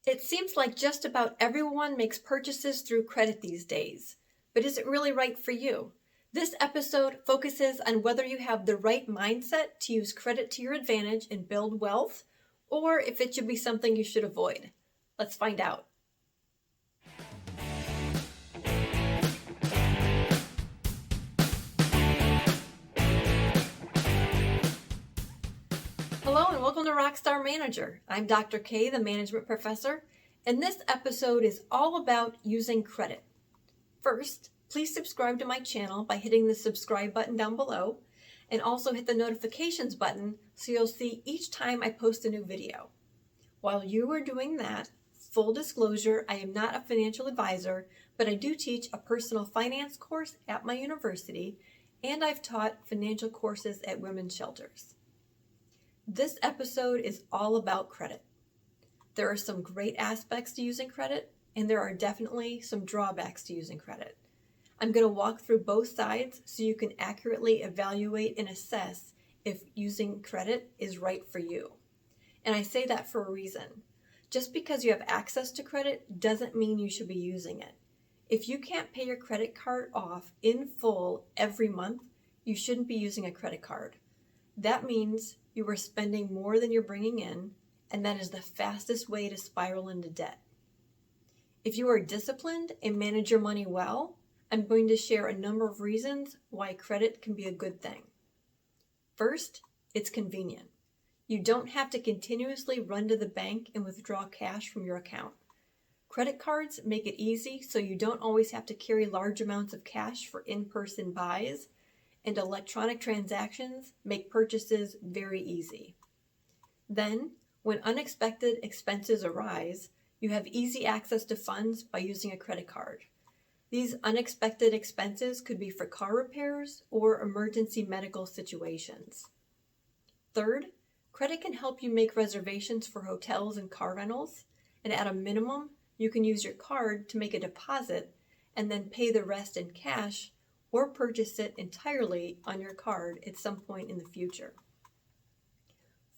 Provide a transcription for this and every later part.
It seems like just about everyone makes purchases through credit these days, but is it really right for you? This episode focuses on whether you have the right mindset to use credit to your advantage and build wealth, or if it should be something you should avoid. Let's find out. Hello and welcome to Rockstar Manager. I'm Dr. K, the management professor, and this episode is all about using credit. First, please subscribe to my channel by hitting the subscribe button down below, and also hit the notifications button so you'll see each time I post a new video. While you are doing that, full disclosure, I am not a financial advisor, but I do teach a personal finance course at my university, and I've taught financial courses at women's shelters. This episode is all about credit. There are some great aspects to using credit, and there are definitely some drawbacks to using credit. I'm going to walk through both sides so you can accurately evaluate and assess if using credit is right for you. And I say that for a reason. Just because you have access to credit doesn't mean you should be using it. If you can't pay your credit card off in full every month, you shouldn't be using a credit card. That means you are spending more than you're bringing in, and that is the fastest way to spiral into debt. If you are disciplined and manage your money well, I'm going to share a number of reasons why credit can be a good thing. First, it's convenient. You don't have to continuously run to the bank and withdraw cash from your account. Credit cards make it easy so you don't always have to carry large amounts of cash for in-person buys, and electronic transactions make purchases very easy. Then, when unexpected expenses arise, you have easy access to funds by using a credit card. These unexpected expenses could be for car repairs or emergency medical situations. Third, credit can help you make reservations for hotels and car rentals, and at a minimum, you can use your card to make a deposit and then pay the rest in cash or purchase it entirely on your card at some point in the future.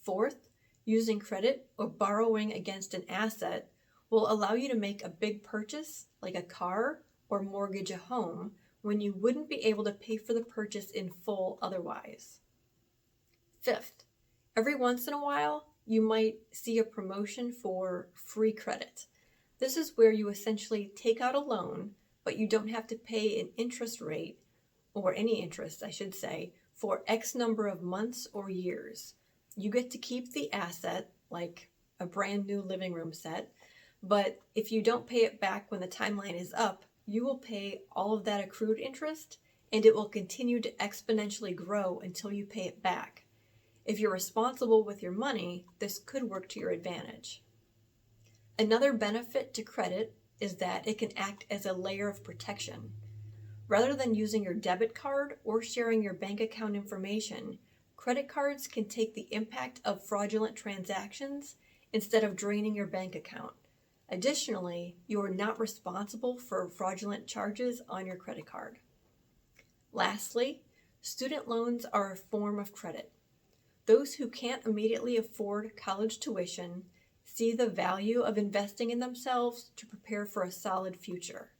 Fourth, using credit or borrowing against an asset will allow you to make a big purchase like a car or mortgage a home when you wouldn't be able to pay for the purchase in full otherwise. Fifth, every once in a while, you might see a promotion for free credit. This is where you essentially take out a loan, but you don't have to pay an interest rate, or any interest, I should say, for X number of months or years. You get to keep the asset, like a brand new living room set, but if you don't pay it back when the timeline is up, you will pay all of that accrued interest, and it will continue to exponentially grow until you pay it back. If you're responsible with your money, this could work to your advantage. Another benefit to credit is that it can act as a layer of protection. Rather than using your debit card or sharing your bank account information, credit cards can take the impact of fraudulent transactions instead of draining your bank account. Additionally, you are not responsible for fraudulent charges on your credit card. Lastly, student loans are a form of credit. Those who can't immediately afford college tuition see the value of investing in themselves to prepare for a solid future.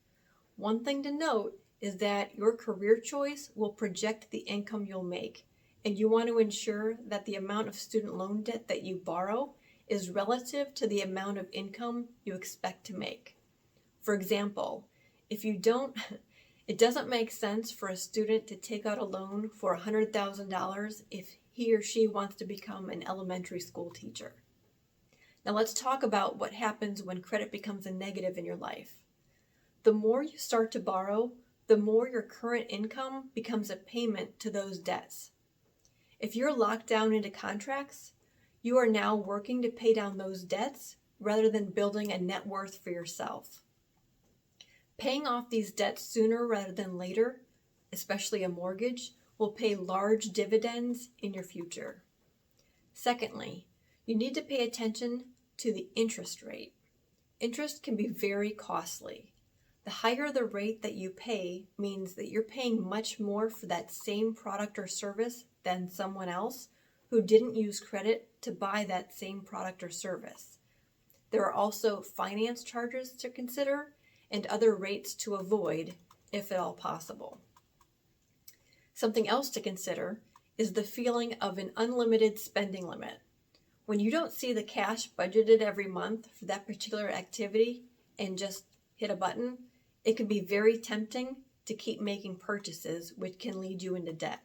One thing to note is that your career choice will project the income you'll make, and you want to ensure that the amount of student loan debt that you borrow is relative to the amount of income you expect to make. For example, it doesn't make sense for a student to take out a loan for $100,000 if he or she wants to become an elementary school teacher. Now let's talk about what happens when credit becomes a negative in your life. The more you start to borrow, the more your current income becomes a payment to those debts. If you're locked down into contracts, you are now working to pay down those debts rather than building a net worth for yourself. Paying off these debts sooner rather than later, especially a mortgage, will pay large dividends in your future. Secondly, you need to pay attention to the interest rate. Interest can be very costly. The higher the rate that you pay means that you're paying much more for that same product or service than someone else who didn't use credit to buy that same product or service. There are also finance charges to consider and other rates to avoid if at all possible. Something else to consider is the feeling of an unlimited spending limit. When you don't see the cash budgeted every month for that particular activity and just hit a button, it can be very tempting to keep making purchases, which can lead you into debt.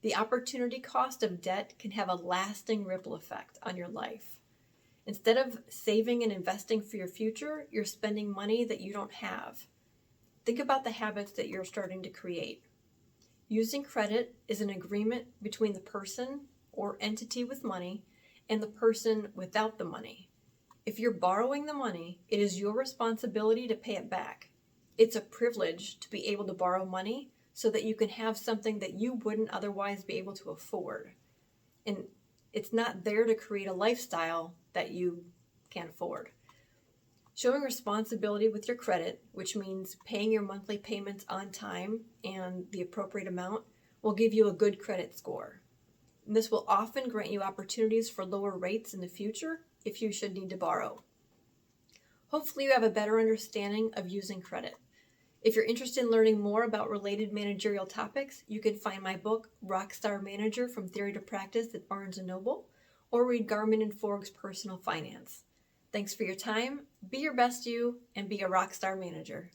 The opportunity cost of debt can have a lasting ripple effect on your life. Instead of saving and investing for your future, you're spending money that you don't have. Think about the habits that you're starting to create. Using credit is an agreement between the person or entity with money and the person without the money. If you're borrowing the money, it is your responsibility to pay it back. It's a privilege to be able to borrow money so that you can have something that you wouldn't otherwise be able to afford. And it's not there to create a lifestyle that you can't afford. Showing responsibility with your credit, which means paying your monthly payments on time and the appropriate amount, will give you a good credit score. And this will often grant you opportunities for lower rates in the future if you should need to borrow. Hopefully you have a better understanding of using credit. If you're interested in learning more about related managerial topics, you can find my book, Rockstar Manager, From Theory to Practice at Barnes & Noble, or read Garmin and Forg's Personal Finance. Thanks for your time, be your best you, and be a rockstar manager.